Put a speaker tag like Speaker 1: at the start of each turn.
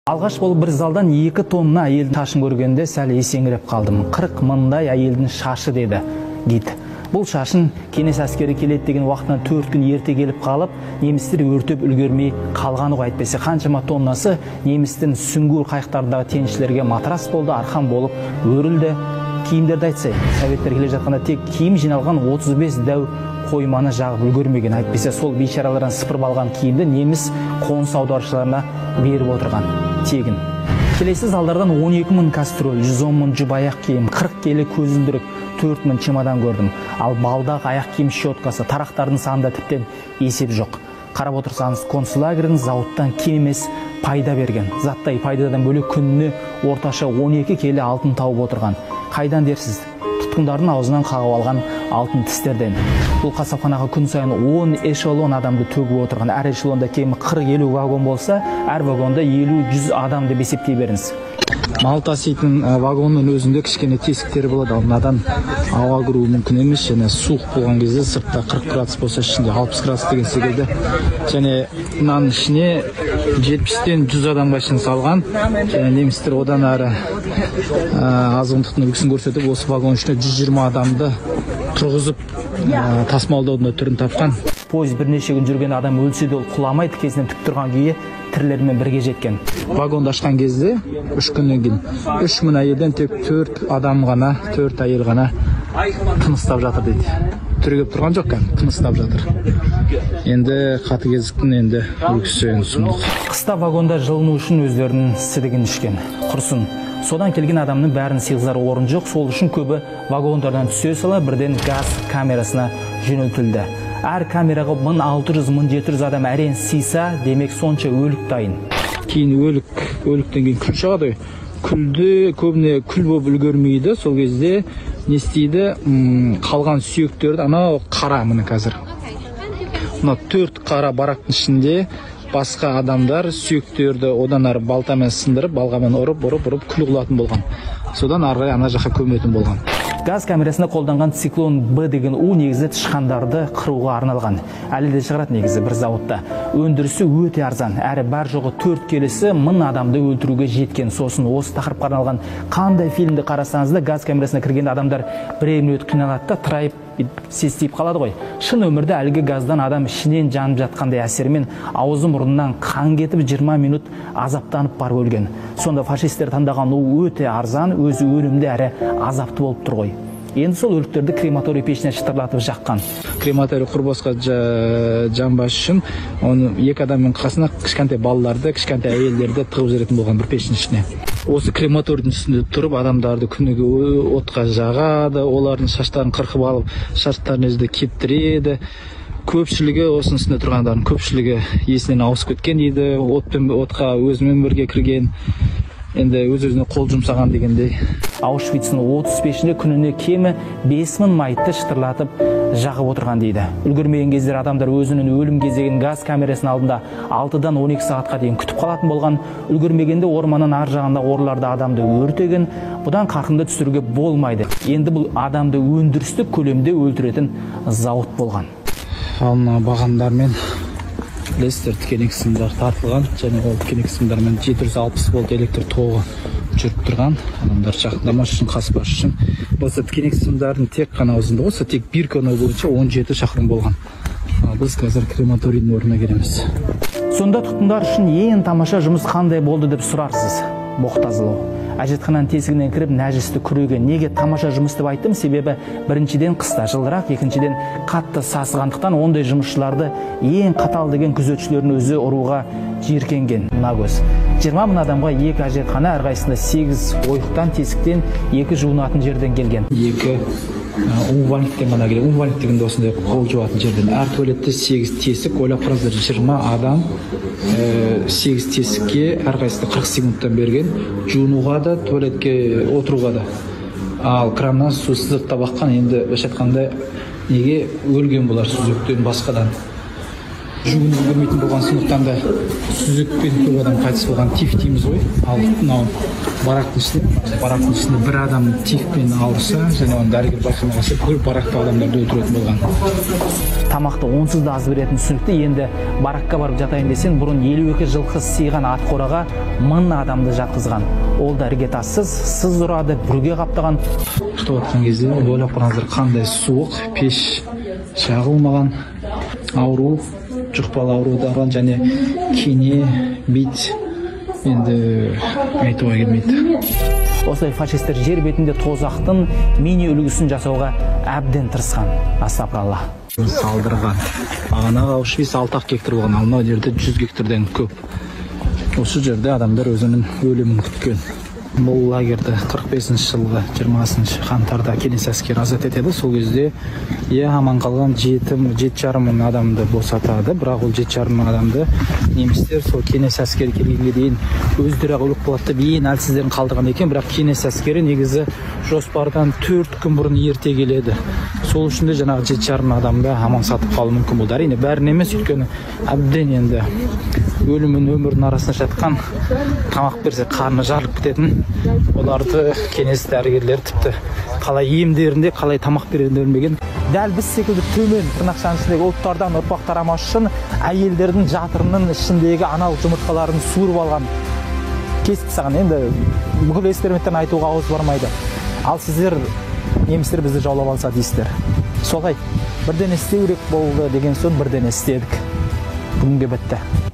Speaker 1: Алғаш болып бір залдан 2 тонна әйелдің шашын көргенде сәл есеңгіреп қалдым. 40 мыңдай әйелдің шашы деді гид. Бұл шашын кеңес әскері келеді деген уақытынан 4 күн ерте келіп қалып, немістер өртеп үлгермей қалғаны ғой. Әйтпесе қаншама тоннасы немістің сүңгуір қайықтарындағы теңізшілерге матрас болды, арқан болып өрілді. Киімдерді айтсай, советтер келе жатқанда тек киім жиналған 35 дәу қойманы жағып үлгермеген. Әйтпесе сол бейшаралардан сыпырып алған киімді неміс қоныс аударушыларына беріп отырған тегін. Келесі залдардан 12 мың кастроль, 110 мың жұп аяқ киім, 40 келі көзілдірік, 4 мың чемодан көрдім. Ал балдақ аяқ киім щеткасы, тарақтардың санында тіптен есеп жоқ. Қарап отырсаңыз, концлагердің зауыттан кем емес пайда берген. Заттай пайдадан бөлек күніне орташа 12 келі алтын тауып отырған. Қайдан дерсіз? Тұтқындардың аузынан қағып алған алтын тістерден. Бұл қасапханаға күн сайын 10 эшелон адамды төгіп отырған. Әр эшелонда кемі 40-50 вагон болса, әр вагонда 50-100 адам деп есептей беріңіз. Мал таситын вагонның өзінде кішкене тесіктері болады. Мынадан ауа кіру мүмкін емес. Және суық болған кезде сыртта 40 градус болса, ішінде 60 градус деген секілді. Және мынаның ішіне 70-тен 100 адамға ішін салған. Және немістер одан әрі азғындықтың үлгісін көрсетіп, осы вагон ішіне 120 адамды тұрғызып тасымалдаудың түрін тапқан. Пойыз бірнеше күн жүрген адам өлсе де ол құламай, тікесінен тік тұрған күйі тірілермен бірге жеткен. Вагонды ашқан кезде 3 күннен кейін 3000 әйелден тек 4 адам ғана, 4 әйел ғана тыныстап жатыр дейді. Түрегеп тұрған жоқ, тыныстап жатыр. Енді қатыгездіктің енді үлгісі сұмдық. Қыста вагонда жылыну үшін өздерінің сідігін ішкен. Құрсын. Содан келген адамның бәрін сыйғызар орын жоқ. Сол үшін көбі вагондардан түсе сала бірден газ камерасына жөнелтілді. Әр камераға 1600-1700 адам әрен сыйса, демек сонша өлік дайын. Кейін өліктен кейін күл шығады. Күлді көбіне күл болып үлгермейді. Сол кезде не істейді? Қалған сүйектерді, анау қара міне қазір. Мына 4 қара барақтың ішінде басқа адамдар сүйектерді одан әрі балтамен сындырып, балғамен ұрып күл қылатын болған. Содан арғай ана жаққа көметін болған. Газ камерасында қолданған циклон Б деген у негізі тышқандарды қыруға арналған. Әлі де шығарады негізі бір зауытта. Өндірісі өте арзан. Әрі бар жоғы 4 келесі 1000 адамды өлтіруге жеткен. Сосын осы тақырыпқа арналған қандай фильмді қарасаңыз да газ камерасына кірген адамдар бір минут қиналады да тұрайып сестейіп қалады ғой. Шын өмірде әлгі газдан адам ішінен жанып жатқандай әсермен аузы мұрнынан қан кетіп 20 минут азаптанып барып өлген. Сонда фашистер таңдаған у өте арзан, өзі өлімді әрі азапты болып тұр ғой. Енді сол өліктерді крематорий пешіне шытырлатып жаққан. Крематорий құрбосқа жанбас үшін оны 2 адамның қасына кішкентай балаларды, кішкентай әйелдерді тығып жіберетін болған бір пештің ішіне. Осы крематорийдің үстінде тұрып адамдарды күніге отқа жағады, олардың шаштарын қырқып алып, шаштарын өзі кептіреді. Көпшілігі осының үстінде тұрғандардың көпшілігі есінен ауысып кеткен дейді, отқа өзімен бірге кірген. Енді өз-өзіне қол жұмсаған дегендей. Аушвицтің 35-інде күніне кемі 5000 майтты шытырлатып жағып отырған дейді. Үлгермеген кездер адамдар өзінің өлім кезеген газ камерасының алдында 6-дан 12 сағатқа дейін күтіп қалатын болған. Үлгермегенде орманның ар жағында орларда адамды өртеген. Бұдан қарқынды түсіруге болмайды. Енді бұл адамды өндірістік көлемде өлтіретін зауыт болған. Алына бағандармен лестер тікенек сымдар тартылған, және ол тікенек сымдармен 760 волт электр тоғы жүріп тұрған. Адамдар жақындамас үшін, қаспас үшін. Болса тікенек сымдардың тек қана ұзындығы болса тек 1 км бойынша 17 шақырым болған. Біз қазір крематорийдің орнына келеміз. Сонда тұтқындар үшін ең тамаша жұмыс қандай болды деп сұрарсыз? Боқтазылау. Әжетхананың тесігінен кіріп нәжісті күреген. Неге тамаша жұмыс деп айттым? Себебі біріншіден қыста жылдырақ, екіншіден қатты сасығандықтан ондай жұмысшыларды ең қатал деген күзетшілердің өзі ұруға жиіркенген. Мына көз. 20 мың адамға 2 әжетхана, әрқайсында 8 ойықтан, тесіктен 2 жуынатын жерден келген. 2 умывальниктен ғана келген. Умывальник дегенде осындай қол жуатын жерден. Әр туалетте 8 тесік, ойлап қараңыздар, 20 адам 8 тесікке әрқайсысы 40 секундтан берген. Жуынуға да, туалетке отыруға да. Ал краннан су сызықтап аққан. Енді өш айтқанда неге өлген болар сүзектен басқадан. жүгініп үлгермейтін болған сондықтан да сүзекпен көп адам қайтыс болған тиф дейміз ғой. Ал мынау барактың ішінде бір адам тифпен ауырса және оны дәрігер байқамағанша көп баракта адамдарды өлтіретін болған. Тамақты онсыз да аз беретін сүзекті енді баракқа барып жатайын десең, бұрын 52 жылқы сыйған ат қораға 1000 адамды жатқызған. Ол да іргетассыз, сыз ұрады, бүрге қаптаған. Ұйықтап жатқан кезде ойлап қараңыздар, қандай суық, пеш жағылмаған, ауру, жұқпалы аурудан және кене, бит енді айтуға келмейді. Осылай фашистер жер бетінде тозақтың мини үлгісін жасауға әбден тырысқан. Астапыралла. Салдырған. Бағанағы Аушвиц 6 гектар болған, ал мынау жерде 100 гектардан көп. Осы жерде адамдар өзінің өлімін күткен. Бұл лагерді 45 жылғы 20 қаңтарда кеңес әскері азат етеді. Сол кезде аман қалған 7,5 мың адамды босатады. Бірақ ол 7,5 мың адамды немістер сол кеңес әскері келгенге дейін өздері өліп қалады деп ең әлсіздерін қалдырған екен. Бірақ кеңес әскері негізі жоспардан 4 күн бұрын ерте келеді. Сол үшін де жаңағы 7,5 мың адамды аман сатып қалу мүмкін болды. Әрине бәрін емес, өйткені әбден енді өлім мен өмірдің арасында жатқан, тамақ берсе қарны жарылып кететін, оларды кеңес дәрігерлері тіпті қалай емдерінде, қалай тамақ берерінде білмеген. Дәл біз секілді төмен тырнақшаның ішіндегі ұлттардан ұрпақ тарамас үшін әйелдердің жатырының ішіндегі аналық жұмыртқаларын суырып алған. Кесіп тастаған. Енді бүкіл эксперименттен айтуға ауыз бармайды. Ал сіздер немістер бізді жаулап алса дейсіздер. Солай бірден істеу керек болды деген соң бірден істедік. Бүгінге бітті.